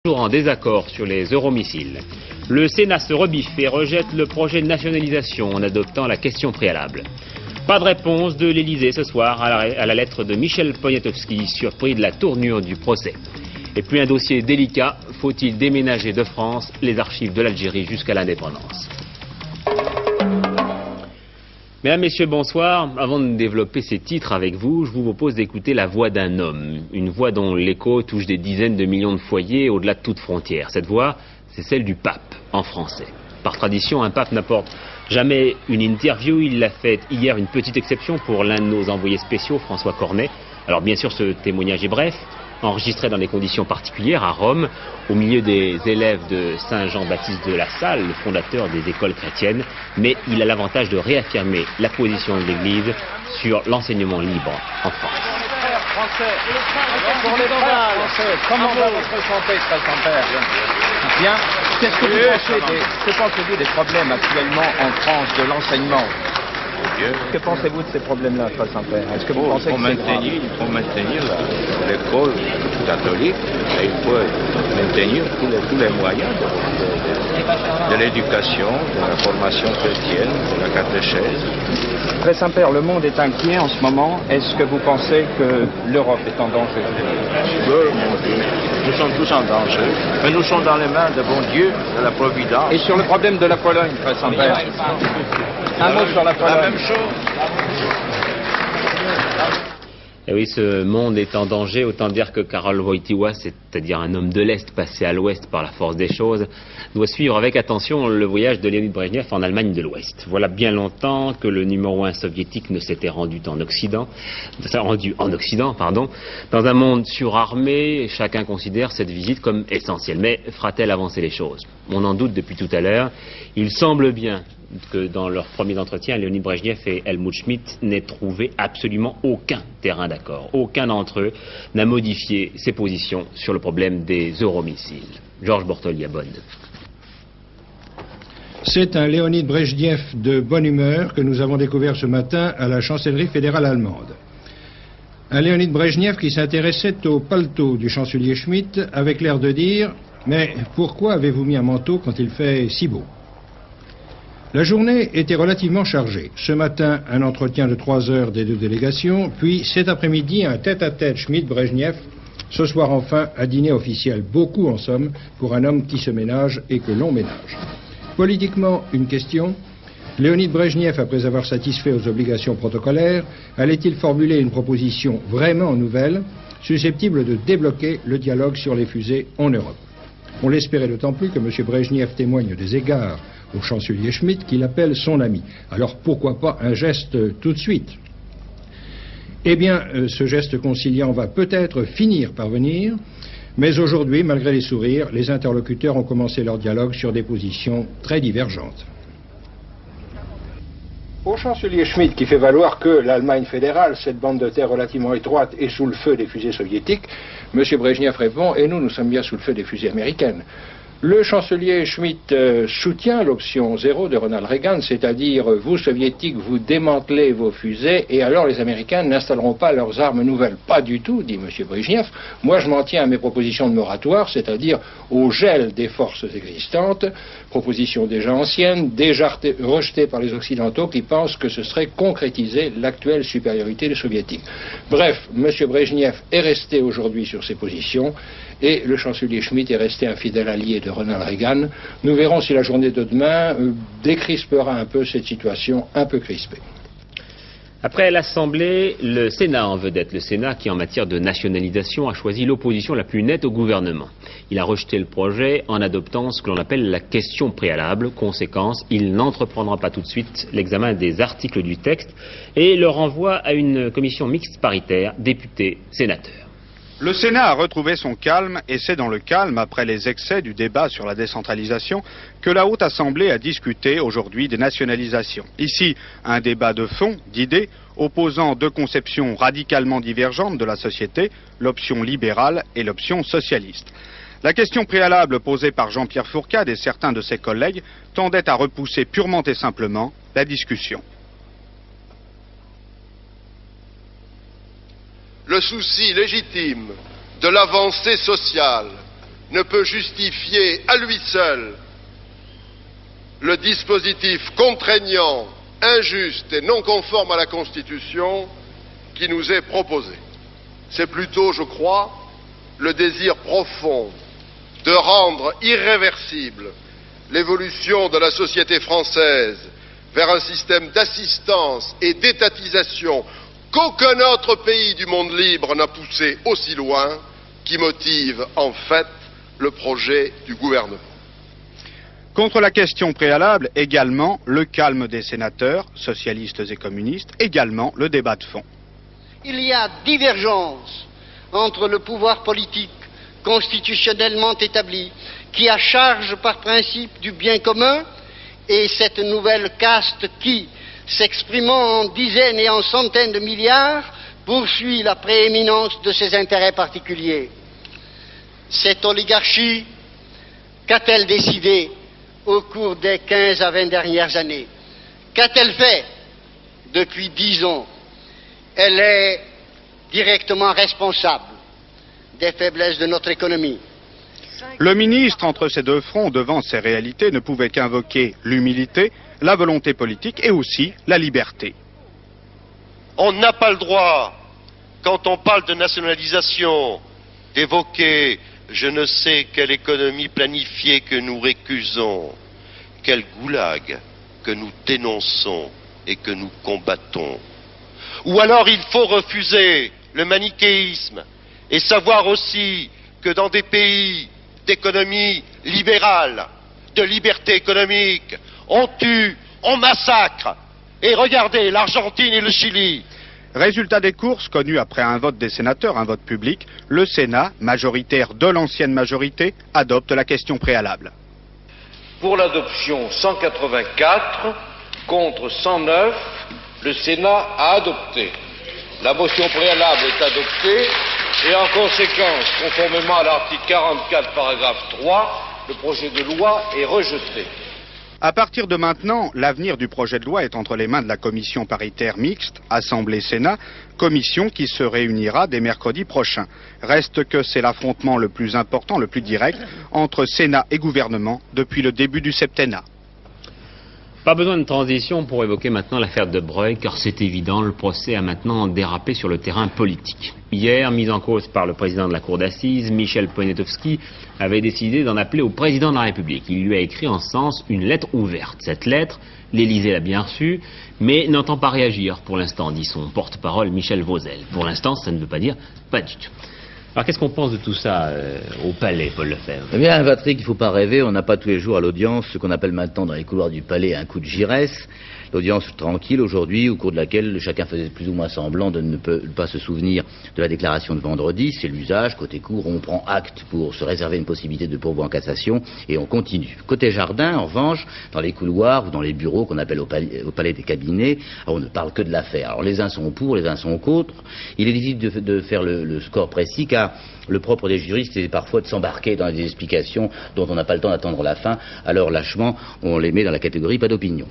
Toujours en désaccord sur les euromissiles. Le Sénat se rebiffe et rejette le projet de nationalisation en adoptant la question préalable. Pas de réponse de l'Élysée ce soir à la lettre de Michel Poniatowski, surpris de la tournure du procès. Et puis un dossier délicat, faut-il déménager de France les archives de l'Algérie jusqu'à l'indépendance? Mesdames, Messieurs, bonsoir. Avant de développer ces titres avec vous, je vous propose d'écouter la voix d'un homme. Une voix dont l'écho touche des dizaines de millions de foyers au-delà de toute frontière. Cette voix, c'est celle du pape, en français. Par tradition, un pape n'apporte jamais une interview. Il l'a fait hier, une petite exception pour l'un de nos envoyés spéciaux, François Cornet. Alors bien sûr, ce témoignage est bref, enregistré dans des conditions particulières à Rome, au milieu des élèves de Saint Jean-Baptiste de La Salle, le fondateur des écoles chrétiennes, mais il a l'avantage de réaffirmer la position de l'Église sur l'enseignement libre en France. Pour les frères français, comment va votre santé, très Saint-Père? Bien. Qu'est-ce que pensez-vous des problèmes actuellement en France de l'enseignement? Que pensez-vous de ces problèmes-là, Frère Saint-Père? Est-ce que vous pensez que c'est grave? Il faut maintenir l'école catholique et il faut maintenir tous les moyens de l'éducation, de la formation chrétienne, de la catéchèse. Frère Saint-Père, le monde est inquiet en ce moment. Est-ce que vous pensez que l'Europe est en danger? Nous sommes tous en danger, mais nous sommes dans les mains de bon Dieu, de la Providence. Et sur le problème de la Pologne, Frère Saint-Père? Un mot sur la Pologne. La même chose. Et oui, ce monde est en danger, autant dire que Karol Wojtyła, c'est-à-dire un homme de l'Est passé à l'Ouest par la force des choses, doit suivre avec attention le voyage de Léonid Brejnev en Allemagne de l'Ouest. Voilà bien longtemps que le numéro 1 soviétique ne s'était rendu en Occident, dans un monde surarmé. Chacun considère cette visite comme essentielle. Mais fera-t-elle avancer les choses? On en doute depuis tout à l'heure. Il semble bien que dans leurs premiers entretiens, Léonid Brejnev et Helmut Schmidt n'aient trouvé absolument aucun terrain d'accord. Aucun d'entre eux n'a modifié ses positions sur le problème des euromissiles. Georges Bortoli-Abonde. C'est un Léonid Brejnev de bonne humeur que nous avons découvert ce matin à la chancellerie fédérale allemande. Un Léonid Brejnev qui s'intéressait au paletot du chancelier Schmidt avec l'air de dire « Mais pourquoi avez-vous mis un manteau quand il fait si beau ?» La journée était relativement chargée. Ce matin, un entretien de 3 heures des deux délégations, puis cet après-midi, un tête-à-tête Schmidt-Brejnev. Ce soir enfin, un dîner officiel. Beaucoup en somme pour un homme qui se ménage et que l'on ménage. Politiquement, une question. Léonid Brejnev, après avoir satisfait aux obligations protocolaires, allait-il formuler une proposition vraiment nouvelle, susceptible de débloquer le dialogue sur les fusées en Europe? On l'espérait d'autant plus que M. Brejnev témoigne des égards au chancelier Schmidt qu'il appelle son ami. Alors pourquoi pas un geste tout de suite? Eh bien, ce geste conciliant va peut-être finir par venir, mais aujourd'hui, malgré les sourires, les interlocuteurs ont commencé leur dialogue sur des positions très divergentes. Au chancelier Schmidt, qui fait valoir que l'Allemagne fédérale, cette bande de terre relativement étroite, est sous le feu des fusées soviétiques, M. Brejnev répond « Et nous sommes bien sous le feu des fusées américaines ». Le chancelier Schmidt soutient l'option 0 de Ronald Reagan, c'est-à-dire vous soviétiques, vous démantelez vos fusées et alors les Américains n'installeront pas leurs armes nouvelles. Pas du tout, dit M. Brejnev. Moi je m'en tiens à mes propositions de moratoire, c'est-à-dire au gel des forces existantes, propositions déjà anciennes, déjà rejetées par les Occidentaux qui pensent que ce serait concrétiser l'actuelle supériorité des Soviétiques. Bref, M. Brejnev est resté aujourd'hui sur ses positions et le chancelier Schmidt est resté un fidèle allié de Ronald Reagan. Nous verrons si la journée de demain décrispera un peu cette situation un peu crispée. Après l'Assemblée, le Sénat en vedette. Le Sénat qui, en matière de nationalisation, a choisi l'opposition la plus nette au gouvernement. Il a rejeté le projet en adoptant ce que l'on appelle la question préalable. Conséquence, il n'entreprendra pas tout de suite l'examen des articles du texte et le renvoie à une commission mixte paritaire, députés-sénateurs. Le Sénat a retrouvé son calme et c'est dans le calme, après les excès du débat sur la décentralisation, que la Haute Assemblée a discuté aujourd'hui des nationalisations. Ici, un débat de fond, d'idées, opposant deux conceptions radicalement divergentes de la société, l'option libérale et l'option socialiste. La question préalable posée par Jean-Pierre Fourcade et certains de ses collègues tendait à repousser purement et simplement la discussion. Le souci légitime de l'avancée sociale ne peut justifier à lui seul le dispositif contraignant, injuste et non conforme à la Constitution qui nous est proposé. C'est plutôt, je crois, le désir profond de rendre irréversible l'évolution de la société française vers un système d'assistance et d'étatisation qu'aucun autre pays du monde libre n'a poussé aussi loin, qui motive en fait le projet du gouvernement. Contre la question préalable, également le calme des sénateurs, socialistes et communistes, également le débat de fond. Il y a divergence entre le pouvoir politique constitutionnellement établi, qui a charge par principe du bien commun, et cette nouvelle caste qui, s'exprimant en dizaines et en centaines de milliards, poursuit la prééminence de ses intérêts particuliers. Cette oligarchie, qu'a-t-elle décidé au cours des 15 à 20 dernières années? Qu'a-t-elle fait depuis 10 ans? Elle est directement responsable des faiblesses de notre économie. Le ministre, entre ces deux fronts, devant ces réalités, ne pouvait qu'invoquer l'humilité, la volonté politique et aussi la liberté. On n'a pas le droit, quand on parle de nationalisation, d'évoquer je ne sais quelle économie planifiée que nous récusons, quel goulag que nous dénonçons et que nous combattons. Ou alors il faut refuser le manichéisme et savoir aussi que dans des pays d'économie libérale, de liberté économique, on tue, on massacre. Et regardez, l'Argentine et le Chili. Résultat des courses, connu après un vote des sénateurs, un vote public, le Sénat, majoritaire de l'ancienne majorité, adopte la question préalable. Pour l'adoption 184, contre 109, le Sénat a adopté. La motion préalable est adoptée et en conséquence, conformément à l'article 44, paragraphe 3, le projet de loi est rejeté. À partir de maintenant, l'avenir du projet de loi est entre les mains de la commission paritaire mixte, Assemblée-Sénat, commission qui se réunira dès mercredi prochain. Reste que c'est l'affrontement le plus important, le plus direct, entre Sénat et gouvernement depuis le début du septennat. Pas besoin de transition pour évoquer maintenant l'affaire de Breuil, car c'est évident, le procès a maintenant dérapé sur le terrain politique. Hier, mis en cause par le président de la cour d'assises, Michel Poniatowski, avait décidé d'en appeler au président de la République. Il lui a écrit en ce sens une lettre ouverte. Cette lettre, l'Élysée l'a bien reçue, mais n'entend pas réagir pour l'instant, dit son porte-parole Michel Vauzel. Pour l'instant, ça ne veut pas dire pas du tout. Alors qu'est-ce qu'on pense de tout ça au palais, Paul Lefebvre? Eh bien, Patrick, il ne faut pas rêver, on n'a pas tous les jours à l'audience ce qu'on appelle maintenant dans les couloirs du palais un coup de giresse. L'audience tranquille aujourd'hui, au cours de laquelle chacun faisait plus ou moins semblant de ne pas se souvenir de la déclaration de vendredi. C'est l'usage. Côté cour, on prend acte pour se réserver une possibilité de pourvoi en cassation et on continue. Côté jardin, en revanche, dans les couloirs ou dans les bureaux qu'on appelle au palais des cabinets, on ne parle que de l'affaire. Alors les uns sont pour, les uns sont contre. Il est difficile de faire le score précis car le propre des juristes est parfois de s'embarquer dans des explications dont on n'a pas le temps d'attendre la fin. Alors lâchement, on les met dans la catégorie pas d'opinion.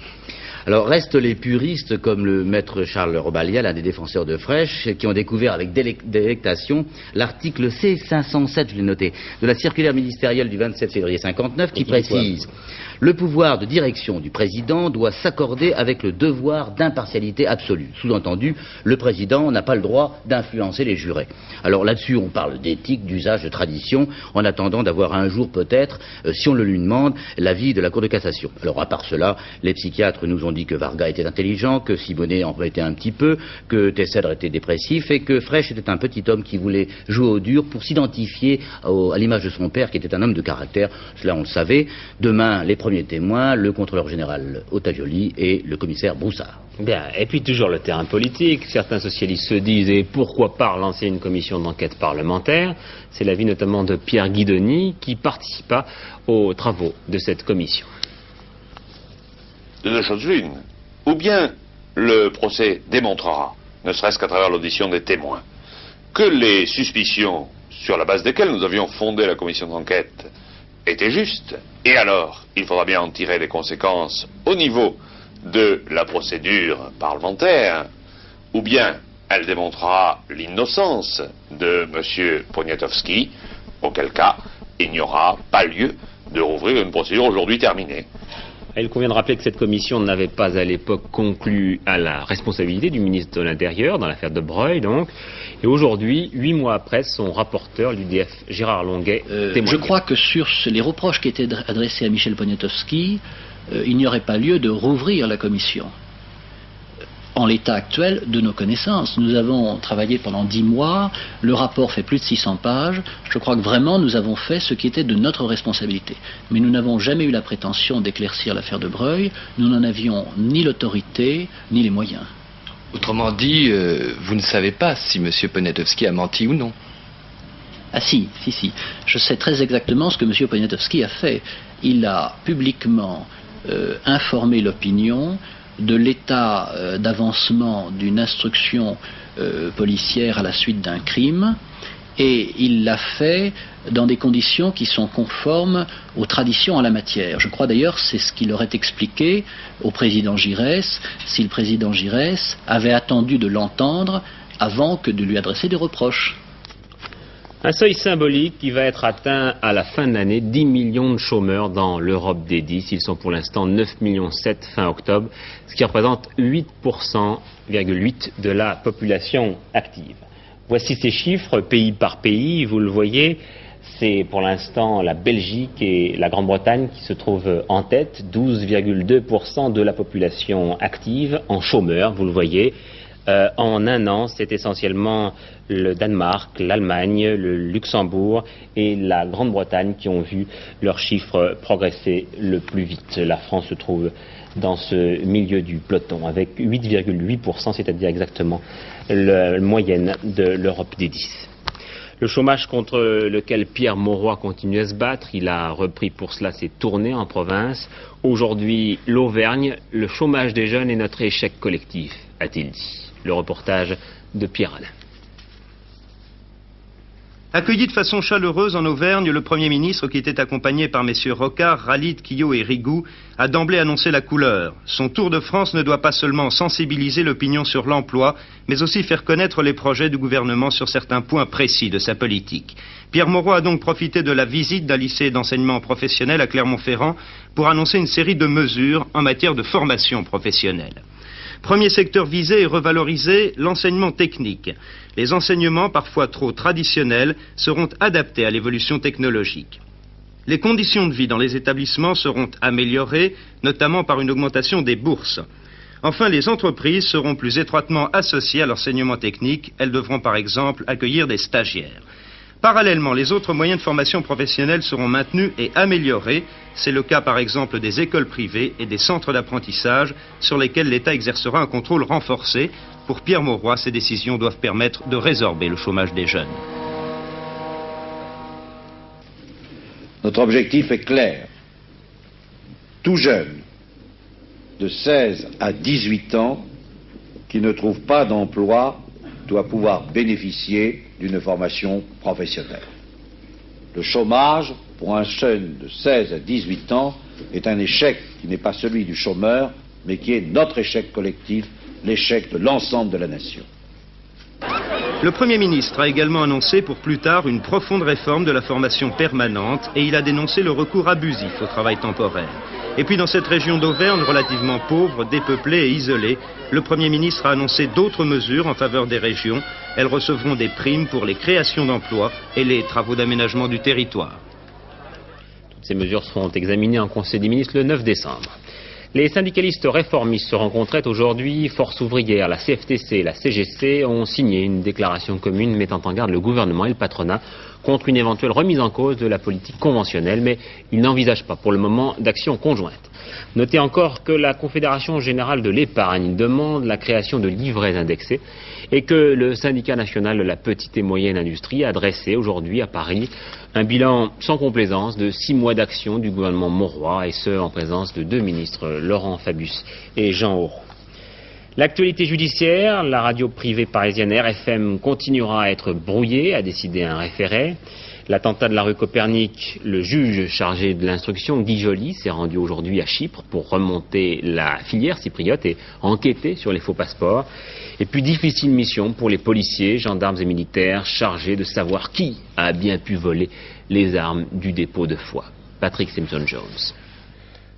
Alors restent les puristes comme le maître Charles Robalia, l'un des défenseurs de Frêche, qui ont découvert avec délectation l'article C507, je l'ai noté, de la circulaire ministérielle du 27 février 59 qui précise: le pouvoir de direction du président doit s'accorder avec le devoir d'impartialité absolue. Sous-entendu, le président n'a pas le droit d'influencer les jurés. Alors là-dessus, on parle d'éthique, d'usage, de tradition, en attendant d'avoir un jour peut-être, si on le lui demande, l'avis de la Cour de cassation. Alors à part cela, les psychiatres nous ont dit que Varga était intelligent, que Simonet en était un petit peu, que Tessèdre était dépressif et que Frêche était un petit homme qui voulait jouer au dur pour s'identifier à l'image de son père qui était un homme de caractère. Cela on le savait. Demain, les premiers témoins, le contrôleur général Ottavioli et le commissaire Broussard. Bien, et puis toujours le terrain politique. Certains socialistes se disent, et pourquoi pas lancer une commission d'enquête parlementaire? C'est l'avis notamment de Pierre Guidoni qui participa aux travaux de cette commission. De deux choses l'une. Ou bien le procès démontrera, ne serait-ce qu'à travers l'audition des témoins, que les suspicions sur la base desquelles nous avions fondé la commission d'enquête étaient justes. Et alors, il faudra bien en tirer les conséquences au niveau de la procédure parlementaire, ou bien elle démontrera l'innocence de M. Poniatowski, auquel cas il n'y aura pas lieu de rouvrir une procédure aujourd'hui terminée. Il convient de rappeler que cette commission n'avait pas à l'époque conclu à la responsabilité du ministre de l'Intérieur dans l'affaire de Breuil, donc. Et aujourd'hui, 8 mois après, son rapporteur, l'UDF Gérard Longuet, témoigne. Je crois que sur les reproches qui étaient adressés à Michel Poniatowski, il n'y aurait pas lieu de rouvrir la commission. En l'état actuel de nos connaissances, nous avons travaillé pendant 10 mois, le rapport fait plus de 600 pages, je crois que vraiment nous avons fait ce qui était de notre responsabilité. Mais nous n'avons jamais eu la prétention d'éclaircir l'affaire de Breuil, nous n'en avions ni l'autorité, ni les moyens. Autrement dit, vous ne savez pas si M. Poniatowski a menti ou non. Ah si. Je sais très exactement ce que M. Poniatowski a fait. Il a publiquement informé l'opinion de l'état d'avancement d'une instruction policière à la suite d'un crime, et il l'a fait dans des conditions qui sont conformes aux traditions en la matière. Je crois d'ailleurs c'est ce qu'il aurait expliqué au président Giresse si le président Giresse avait attendu de l'entendre avant que de lui adresser des reproches. Un seuil symbolique qui va être atteint à la fin de l'année, 10 millions de chômeurs dans l'Europe des 10. Ils sont pour l'instant 9,7 millions fin octobre, ce qui représente 8,8% de la population active. Voici ces chiffres, pays par pays, vous le voyez. C'est pour l'instant la Belgique et la Grande-Bretagne qui se trouvent en tête, 12,2% de la population active en chômeurs, vous le voyez. En un an, c'est essentiellement le Danemark, l'Allemagne, le Luxembourg et la Grande-Bretagne qui ont vu leurs chiffres progresser le plus vite. La France se trouve dans ce milieu du peloton avec 8,8%, c'est-à-dire exactement la moyenne de l'Europe des 10. Le chômage contre lequel Pierre Mauroy continue à se battre, il a repris pour cela ses tournées en province. Aujourd'hui, l'Auvergne, le chômage des jeunes est notre échec collectif, a-t-il dit. Le reportage de Pierre Alain. Accueilli de façon chaleureuse en Auvergne, le Premier ministre, qui était accompagné par messieurs Rocard, Ralit, Quillot et Rigoux, a d'emblée annoncé la couleur. Son tour de France ne doit pas seulement sensibiliser l'opinion sur l'emploi, mais aussi faire connaître les projets du gouvernement sur certains points précis de sa politique. Pierre Mauroy a donc profité de la visite d'un lycée d'enseignement professionnel à Clermont-Ferrand pour annoncer une série de mesures en matière de formation professionnelle. Premier secteur visé et revalorisé, l'enseignement technique. Les enseignements, parfois trop traditionnels, seront adaptés à l'évolution technologique. Les conditions de vie dans les établissements seront améliorées, notamment par une augmentation des bourses. Enfin, les entreprises seront plus étroitement associées à l'enseignement technique. Elles devront par exemple accueillir des stagiaires. Parallèlement, les autres moyens de formation professionnelle seront maintenus et améliorés. C'est le cas par exemple des écoles privées et des centres d'apprentissage sur lesquels l'État exercera un contrôle renforcé. Pour Pierre Mauroy, ces décisions doivent permettre de résorber le chômage des jeunes. Notre objectif est clair. Tout jeune de 16 à 18 ans qui ne trouve pas d'emploi doit pouvoir bénéficier d'une formation professionnelle. Le chômage, pour un jeune de 16 à 18 ans, est un échec qui n'est pas celui du chômeur, mais qui est notre échec collectif, l'échec de l'ensemble de la nation. Le Premier ministre a également annoncé pour plus tard une profonde réforme de la formation permanente et il a dénoncé le recours abusif au travail temporaire. Et puis dans cette région d'Auvergne relativement pauvre, dépeuplée et isolée, le Premier ministre a annoncé d'autres mesures en faveur des régions. Elles recevront des primes pour les créations d'emplois et les travaux d'aménagement du territoire. Toutes ces mesures seront examinées en Conseil des ministres le 9 décembre. Les syndicalistes réformistes se rencontraient aujourd'hui. Force ouvrière, la CFTC et la CGC ont signé une déclaration commune mettant en garde le gouvernement et le patronat contre une éventuelle remise en cause de la politique conventionnelle, mais ils n'envisagent pas pour le moment d'action conjointe. Notez encore que la Confédération générale de l'épargne demande la création de livrets indexés et que le syndicat national de la petite et moyenne industrie a dressé aujourd'hui à Paris un bilan sans complaisance de 6 mois d'action du gouvernement Mauroy, et ce en présence de 2 ministres, Laurent Fabius et Jean Auroux. L'actualité judiciaire, la radio privée parisienne RFM continuera à être brouillée, a décidé un référé. L'attentat de la rue Copernic, le juge chargé de l'instruction, Guy Joly, s'est rendu aujourd'hui à Chypre pour remonter la filière chypriote et enquêter sur les faux passeports. Et puis difficile mission pour les policiers, gendarmes et militaires chargés de savoir qui a bien pu voler les armes du dépôt de Foix. Patrick Simpson-Jones.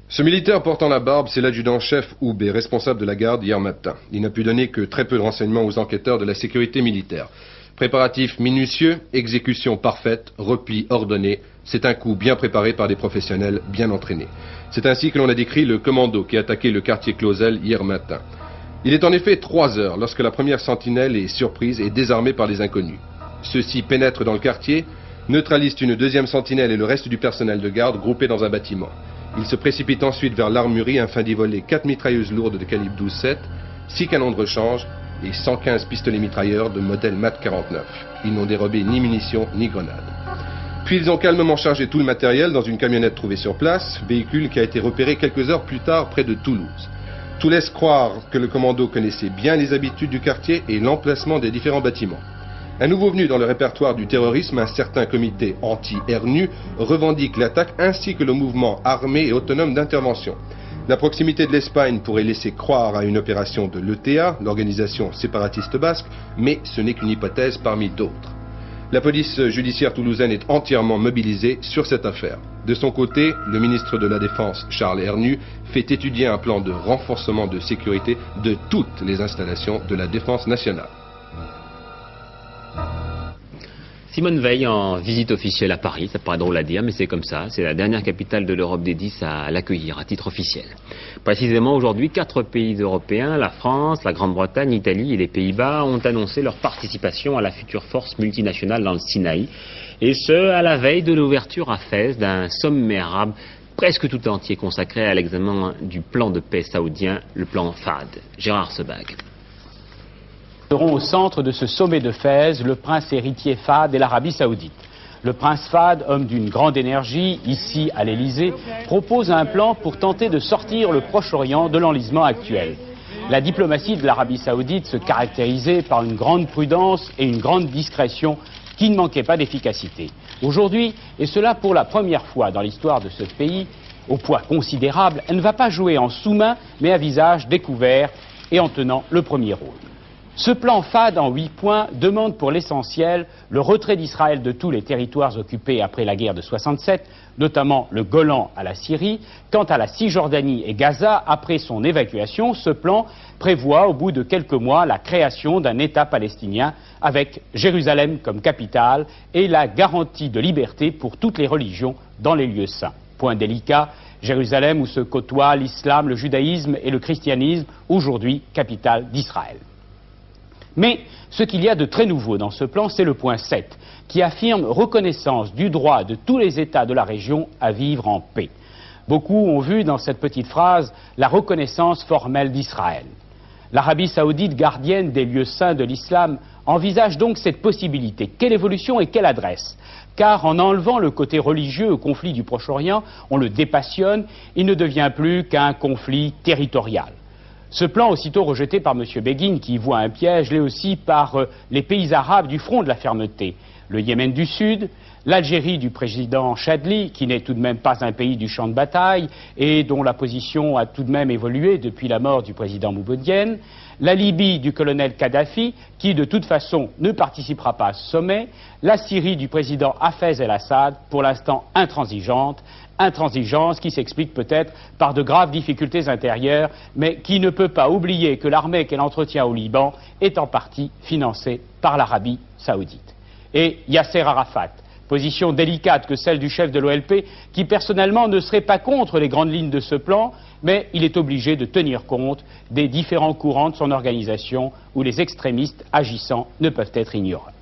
Ce militaire portant la barbe, c'est l'adjudant-chef Houbé, responsable de la garde hier matin. Il n'a pu donner que très peu de renseignements aux enquêteurs de la sécurité militaire. Préparatifs minutieux, exécution parfaite, repli ordonné. C'est un coup bien préparé par des professionnels bien entraînés. C'est ainsi que l'on a décrit le commando qui a attaqué le quartier Clausel hier matin. Il est en effet 3 heures lorsque la première sentinelle est surprise et désarmée par les inconnus. Ceux-ci pénètrent dans le quartier, neutralisent une deuxième sentinelle et le reste du personnel de garde groupé dans un bâtiment. Ils se précipitent ensuite vers l'armurerie afin d'y voler 4 mitrailleuses lourdes de calibre 12-7, 6 canons de rechange et 115 pistolets mitrailleurs de modèle MAT 49. Ils n'ont dérobé ni munitions ni grenades. Puis ils ont calmement chargé tout le matériel dans une camionnette trouvée sur place, véhicule qui a été repéré quelques heures plus tard près de Toulouse. Tout laisse croire que le commando connaissait bien les habitudes du quartier et l'emplacement des différents bâtiments. Un nouveau venu dans le répertoire du terrorisme, un certain comité anti-RNU, revendique l'attaque ainsi que le mouvement armé et autonome d'intervention. La proximité de l'Espagne pourrait laisser croire à une opération de l'ETA, l'organisation séparatiste basque, mais ce n'est qu'une hypothèse parmi d'autres. La police judiciaire toulousaine est entièrement mobilisée sur cette affaire. De son côté, le ministre de la Défense, Charles Hernu, fait étudier un plan de renforcement de sécurité de toutes les installations de la défense nationale. Simone Veil en visite officielle à Paris, ça paraît drôle à dire, mais c'est comme ça. C'est la dernière capitale de l'Europe des 10 à l'accueillir à titre officiel. Précisément aujourd'hui, 4 pays européens, la France, la Grande-Bretagne, l'Italie et les Pays-Bas, ont annoncé leur participation à la future force multinationale dans le Sinaï. Et ce, à la veille de l'ouverture à Fès d'un sommet arabe presque tout entier consacré à l'examen du plan de paix saoudien, le plan Fahd. Gérard Sebag. Seront au centre de ce sommet de Fès le prince héritier Fahd et l'Arabie saoudite. Le prince Fahd, homme d'une grande énergie, ici à l'Élysée, propose un plan pour tenter de sortir le Proche-Orient de l'enlisement actuel. La diplomatie de l'Arabie saoudite se caractérisait par une grande prudence et une grande discrétion qui ne manquaient pas d'efficacité. Aujourd'hui, et cela pour la première fois dans l'histoire de ce pays, au poids considérable, elle ne va pas jouer en sous-main, mais à visage découvert et en tenant le premier rôle. Ce plan Fahd en 8 points demande pour l'essentiel le retrait d'Israël de tous les territoires occupés après la guerre de 67, notamment le Golan à la Syrie. Quant à la Cisjordanie et Gaza, après son évacuation, ce plan prévoit au bout de quelques mois la création d'un État palestinien avec Jérusalem comme capitale et la garantie de liberté pour toutes les religions dans les lieux saints. Point délicat, Jérusalem où se côtoient l'islam, le judaïsme et le christianisme, aujourd'hui capitale d'Israël. Mais ce qu'il y a de très nouveau dans ce plan, c'est le point 7, qui affirme reconnaissance du droit de tous les États de la région à vivre en paix. Beaucoup ont vu dans cette petite phrase la reconnaissance formelle d'Israël. L'Arabie saoudite, gardienne des lieux saints de l'islam, envisage donc cette possibilité. Quelle évolution et quelle adresse? Car en enlevant le côté religieux au conflit du Proche-Orient, on le dépassionne, il ne devient plus qu'un conflit territorial. Ce plan, aussitôt rejeté par M. Begin, qui y voit un piège, l'est aussi par les pays arabes du front de la fermeté. Le Yémen du Sud, l'Algérie du président Chadli, qui n'est tout de même pas un pays du champ de bataille et dont la position a tout de même évolué depuis la mort du président Boumedienne, la Libye du colonel Kadhafi, qui de toute façon ne participera pas à ce sommet, la Syrie du président Hafez el-Assad, pour l'instant intransigeante, intransigeance qui s'explique peut-être par de graves difficultés intérieures, mais qui ne peut pas oublier que l'armée qu'elle entretient au Liban est en partie financée par l'Arabie saoudite. Et Yasser Arafat, position délicate que celle du chef de l'OLP, qui personnellement ne serait pas contre les grandes lignes de ce plan, mais il est obligé de tenir compte des différents courants de son organisation où les extrémistes agissants ne peuvent être ignorés.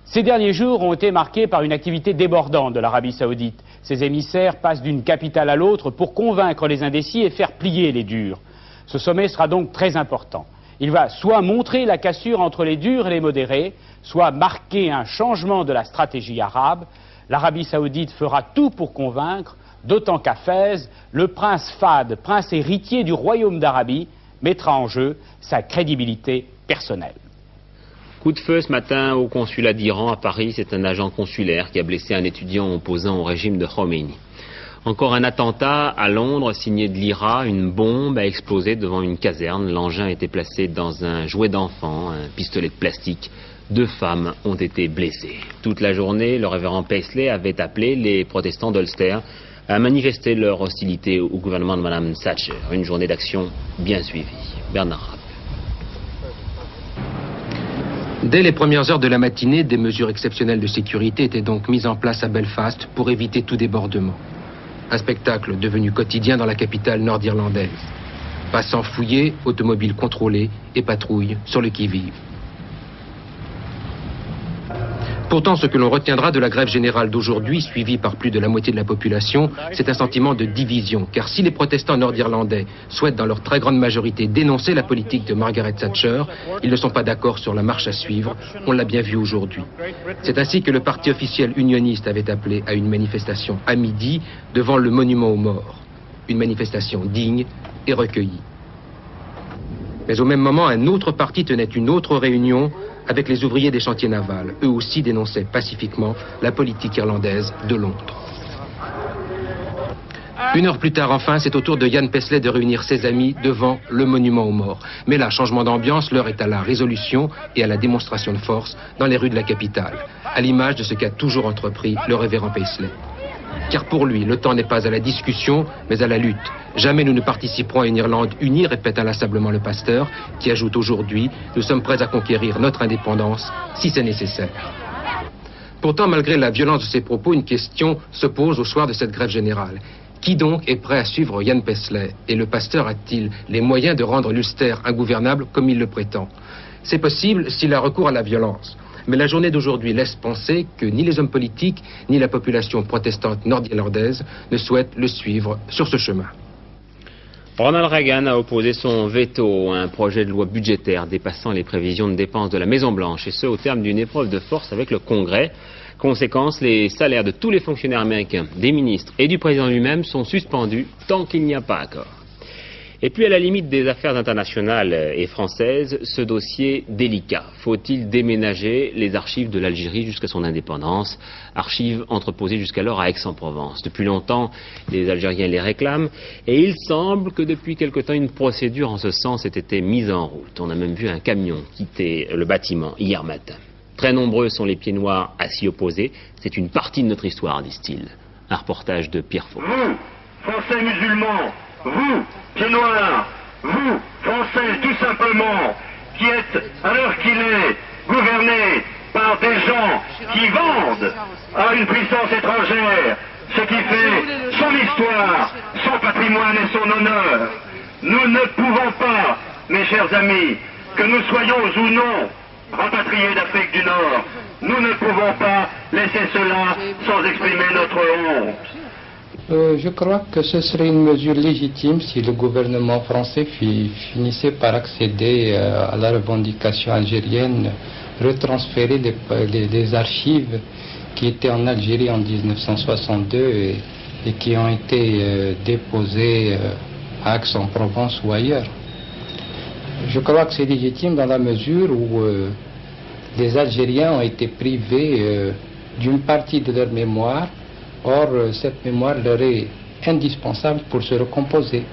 Ces derniers jours ont été marqués par une activité débordante de l'Arabie saoudite. Ses émissaires passent d'une capitale à l'autre pour convaincre les indécis et faire plier les durs. Ce sommet sera donc très important. Il va soit montrer la cassure entre les durs et les modérés, soit marquer un changement de la stratégie arabe. L'Arabie saoudite fera tout pour convaincre, d'autant qu'à Fès, le prince Fahd, prince héritier du royaume d'Arabie, mettra en jeu sa crédibilité personnelle. Coup de feu ce matin au consulat d'Iran à Paris. C'est un agent consulaire qui a blessé un étudiant opposant au régime de Khomeini. Encore un attentat à Londres signé de l'IRA. Une bombe a explosé devant une caserne. L'engin était placé dans un jouet d'enfant, un pistolet de plastique. 2 femmes ont été blessées. Toute la journée, le révérend Paisley avait appelé les protestants d'Ulster à manifester leur hostilité au gouvernement de Mme Thatcher. Une journée d'action bien suivie. Bernard Rapp. Dès les premières heures de la matinée, des mesures exceptionnelles de sécurité étaient donc mises en place à Belfast pour éviter tout débordement. Un spectacle devenu quotidien dans la capitale nord-irlandaise. Passants fouillés, automobiles contrôlées et patrouilles sur le qui-vive. Pourtant, ce que l'on retiendra de la grève générale d'aujourd'hui, suivie par plus de la moitié de la population, c'est un sentiment de division. Car si les protestants nord-irlandais souhaitent dans leur très grande majorité dénoncer la politique de Margaret Thatcher, ils ne sont pas d'accord sur la marche à suivre. On l'a bien vu aujourd'hui. C'est ainsi que le parti officiel unioniste avait appelé à une manifestation à midi devant le monument aux morts. Une manifestation digne et recueillie. Mais au même moment, un autre parti tenait une autre réunion avec les ouvriers des chantiers navals. Eux aussi dénonçaient pacifiquement la politique irlandaise de Londres. Une heure plus tard, enfin, c'est au tour de Ian Paisley de réunir ses amis devant le monument aux morts. Mais là, changement d'ambiance, l'heure est à la résolution et à la démonstration de force dans les rues de la capitale, à l'image de ce qu'a toujours entrepris le révérend Paisley. Car pour lui, le temps n'est pas à la discussion, mais à la lutte. Jamais nous ne participerons à une Irlande unie, répète inlassablement le pasteur, qui ajoute aujourd'hui, nous sommes prêts à conquérir notre indépendance, si c'est nécessaire. Pourtant, malgré la violence de ses propos, une question se pose au soir de cette grève générale. Qui donc est prêt à suivre Ian Paisley? Et le pasteur a-t-il les moyens de rendre l'Ulster ingouvernable comme il le prétend? C'est possible s'il a recours à la violence. Mais la journée d'aujourd'hui laisse penser que ni les hommes politiques, ni la population protestante nord-irlandaise ne souhaitent le suivre sur ce chemin. Ronald Reagan a opposé son veto à un projet de loi budgétaire dépassant les prévisions de dépenses de la Maison-Blanche, et ce au terme d'une épreuve de force avec le Congrès. Conséquence, les salaires de tous les fonctionnaires américains, des ministres et du président lui-même sont suspendus tant qu'il n'y a pas accord. Et puis à la limite des affaires internationales et françaises, ce dossier délicat. Faut-il déménager les archives de l'Algérie jusqu'à son indépendance? Archives entreposées jusqu'alors à Aix-en-Provence. Depuis longtemps, les Algériens les réclament et il semble que depuis quelque temps une procédure en ce sens ait été mise en route. On a même vu un camion quitter le bâtiment hier matin. Très nombreux sont les pieds noirs à s'y opposer. C'est une partie de notre histoire, disent-ils. Un reportage de Pierre Faux. Vous, Français musulmans, vous, pieds noirs, vous, Français, tout simplement, qui êtes, à l'heure qu'il est, gouvernés par des gens qui vendent à une puissance étrangère ce qui fait son histoire, son patrimoine et son honneur. Nous ne pouvons pas, mes chers amis, que nous soyons ou non rapatriés d'Afrique du Nord, nous ne pouvons pas laisser cela sans exprimer notre honte. Je crois que ce serait une mesure légitime si le gouvernement français finissait par accéder à la revendication algérienne, retransférer des archives qui étaient en Algérie en 1962 et qui ont été déposées à Aix-en-Provence ou ailleurs. Je crois que c'est légitime dans la mesure où les Algériens ont été privés d'une partie de leur mémoire. Or, cette mémoire leur est indispensable pour se recomposer.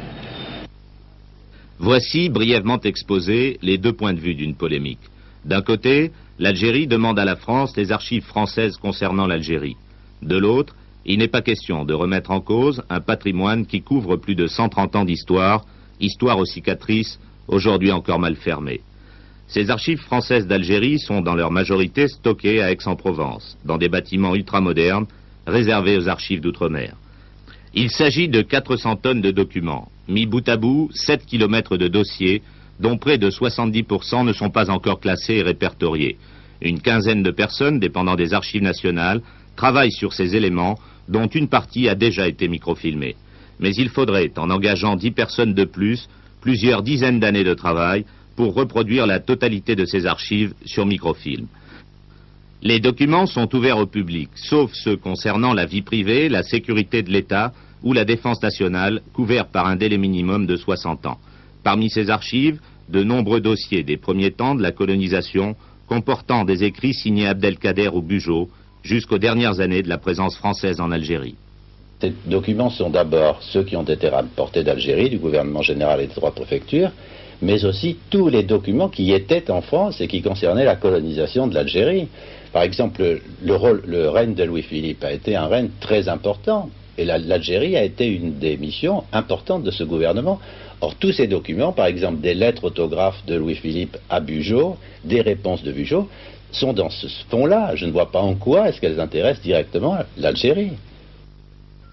Voici, brièvement exposés, les deux points de vue d'une polémique. D'un côté, l'Algérie demande à la France les archives françaises concernant l'Algérie. De l'autre, il n'est pas question de remettre en cause un patrimoine qui couvre plus de 130 ans d'histoire, histoire aux cicatrices, aujourd'hui encore mal fermées. Ces archives françaises d'Algérie sont dans leur majorité stockées à Aix-en-Provence, dans des bâtiments ultramodernes, réservés aux archives d'outre-mer. Il s'agit de 400 tonnes de documents, mis bout à bout 7 km de dossiers, dont près de 70% ne sont pas encore classés et répertoriés. Une quinzaine de personnes dépendant des archives nationales travaillent sur ces éléments, dont une partie a déjà été microfilmée. Mais il faudrait, en engageant 10 personnes de plus, plusieurs dizaines d'années de travail pour reproduire la totalité de ces archives sur microfilm. Les documents sont ouverts au public, sauf ceux concernant la vie privée, la sécurité de l'État ou la défense nationale, couverts par un délai minimum de 60 ans. Parmi ces archives, de nombreux dossiers des premiers temps de la colonisation comportant des écrits signés Abdelkader ou Bugeaud jusqu'aux dernières années de la présence française en Algérie. Ces documents sont d'abord ceux qui ont été rapportés d'Algérie, du gouvernement général et des 3 préfectures, mais aussi tous les documents qui étaient en France et qui concernaient la colonisation de l'Algérie. Par exemple, le règne de Louis-Philippe a été un règne très important, et l'Algérie a été une des missions importantes de ce gouvernement. Or, tous ces documents, par exemple des lettres autographes de Louis-Philippe à Bugeaud, des réponses de Bugeaud, sont dans ce fond-là. Je ne vois pas en quoi est-ce qu'elles intéressent directement l'Algérie.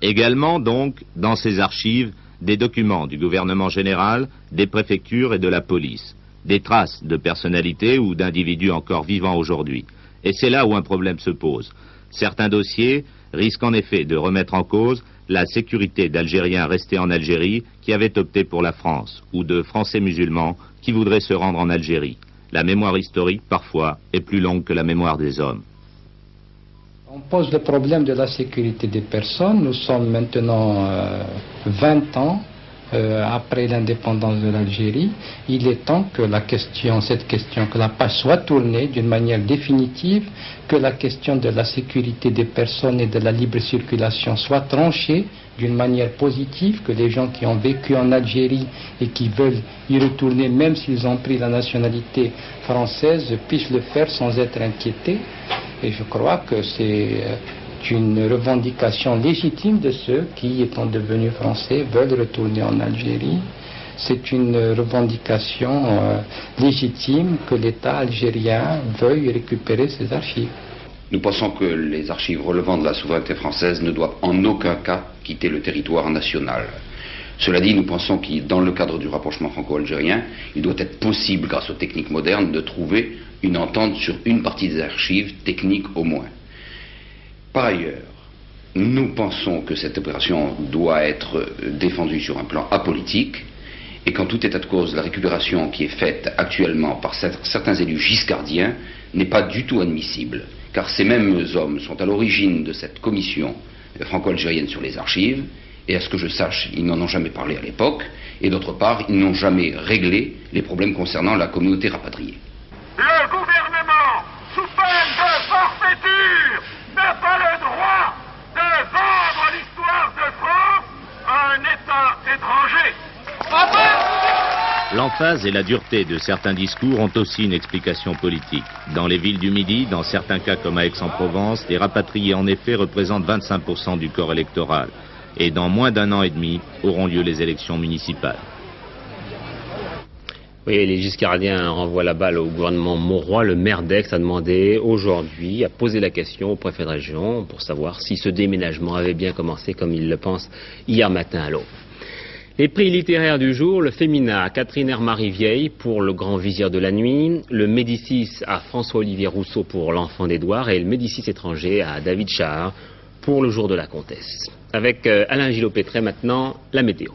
Également, donc, dans ces archives, des documents du gouvernement général, des préfectures et de la police, des traces de personnalités ou d'individus encore vivants aujourd'hui. Et c'est là où un problème se pose. Certains dossiers risquent en effet de remettre en cause la sécurité d'Algériens restés en Algérie qui avaient opté pour la France, ou de Français musulmans qui voudraient se rendre en Algérie. La mémoire historique, parfois, est plus longue que la mémoire des hommes. On pose le problème de la sécurité des personnes. Nous sommes maintenant 20 ans après l'indépendance de l'Algérie. Il est temps que que la page soit tournée d'une manière définitive, que la question de la sécurité des personnes et de la libre circulation soit tranchée d'une manière positive, que les gens qui ont vécu en Algérie et qui veulent y retourner, même s'ils ont pris la nationalité française, puissent le faire sans être inquiétés. Et je crois que c'est une revendication légitime de ceux qui, étant devenus français, veulent retourner en Algérie. C'est une revendication légitime que l'État algérien veuille récupérer ses archives. Nous pensons que les archives relevant de la souveraineté française ne doivent en aucun cas quitter le territoire national. Cela dit, nous pensons que dans le cadre du rapprochement franco-algérien, il doit être possible, grâce aux techniques modernes, de trouver une entente sur une partie des archives, techniques au moins. Par ailleurs, nous pensons que cette opération doit être défendue sur un plan apolitique et qu'en tout état de cause, la récupération qui est faite actuellement par certains élus giscardiens n'est pas du tout admissible, car ces mêmes hommes sont à l'origine de cette commission franco-algérienne sur les archives, et à ce que je sache, ils n'en ont jamais parlé à l'époque, et d'autre part, ils n'ont jamais réglé les problèmes concernant la communauté rapatriée. Le gouvernement, sous peine de forfaiture, n'a pas le droit de vendre l'histoire de France à un État étranger. L'emphase et la dureté de certains discours ont aussi une explication politique. Dans les villes du Midi, dans certains cas comme à Aix-en-Provence, les rapatriés en effet représentent 25% du corps électoral. Et dans moins d'1 an et demi auront lieu les élections municipales. Oui, les giscardiens renvoient la balle au gouvernement Mauroy. Le maire d'Aix a demandé aujourd'hui, a posé la question au préfet de région pour savoir si ce déménagement avait bien commencé comme il le pense hier matin à l'aube. Les prix littéraires du jour, le Féminin à Catherine Hermarie Vieille pour Le Grand Vizir de la Nuit, le Médicis à François-Olivier Rousseau pour L'Enfant d'Édouard et le Médicis étranger à David Chahar pour Le Jour de la Comtesse. Avec Alain Gillot-Pétret maintenant, la météo.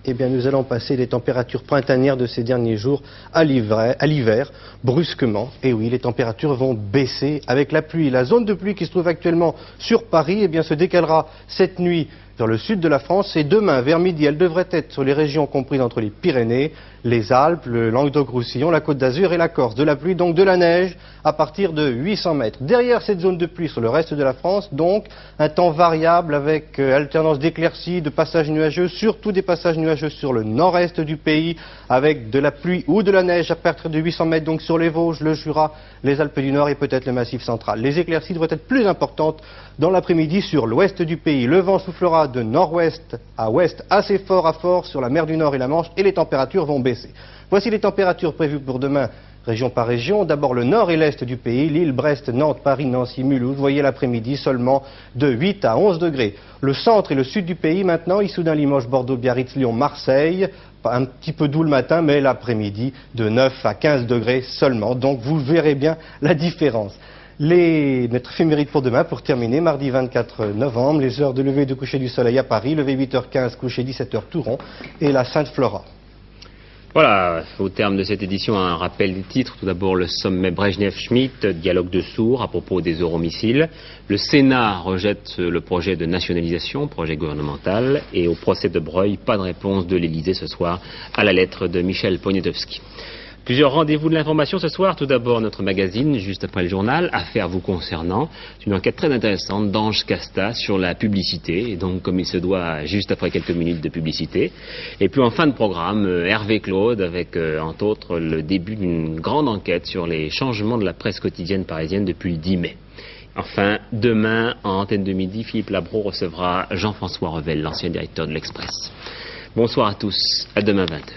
Eh bien, nous allons passer des températures printanières de ces derniers jours à l'hiver, brusquement. Et oui, les températures vont baisser avec la pluie. La zone de pluie qui se trouve actuellement sur Paris, eh bien, se décalera cette nuit vers le sud de la France et demain, vers midi, elle devrait être sur les régions comprises entre les Pyrénées, les Alpes, le Languedoc-Roussillon, la Côte d'Azur et la Corse. De la pluie, donc de la neige, à partir de 800 mètres. Derrière cette zone de pluie sur le reste de la France, donc, un temps variable avec alternance d'éclaircies, de passages nuageux, surtout des passages nuageux sur le nord-est du pays, avec de la pluie ou de la neige à partir de 800 mètres, donc sur les Vosges, le Jura, les Alpes du Nord et peut-être le Massif central. Les éclaircies devraient être plus importantes dans l'après-midi sur l'ouest du pays. Le vent soufflera de nord-ouest à ouest assez fort à fort sur la mer du Nord et la Manche et les températures vont baisser. Voici les températures prévues pour demain, région par région. D'abord le nord et l'est du pays, Lille, Brest, Nantes, Paris, Nancy, Mulhouse. Vous voyez l'après-midi seulement de 8 à 11 degrés. Le centre et le sud du pays maintenant, Issoudun, Limoges, Bordeaux, Biarritz, Lyon, Marseille. Un petit peu doux le matin, mais l'après-midi de 9 à 15 degrés seulement. Donc vous verrez bien la différence. Notre éphéméride pour demain, pour terminer, mardi 24 novembre, les heures de lever et de coucher du soleil à Paris, lever 8h15, coucher 17h Touron et la Sainte-Flora. Voilà, au terme de cette édition, un rappel des titres. Tout d'abord, le sommet Brejnev-Schmitt, dialogue de sourds à propos des euromissiles. Le Sénat rejette le projet de nationalisation, projet gouvernemental. Et au procès de Breuil, pas de réponse de l'Élysée ce soir à la lettre de Michel Poniatowski. Plusieurs rendez-vous de l'information ce soir. Tout d'abord, notre magazine, juste après le journal, Affaires vous concernant. C'est une enquête très intéressante d'Ange Casta sur la publicité, et donc comme il se doit, juste après quelques minutes de publicité. Et puis en fin de programme, Hervé Claude, avec entre autres le début d'une grande enquête sur les changements de la presse quotidienne parisienne depuis le 10 mai. Enfin, demain, en antenne de midi, Philippe Labro recevra Jean-François Revel, l'ancien directeur de l'Express. Bonsoir à tous, à demain 20h.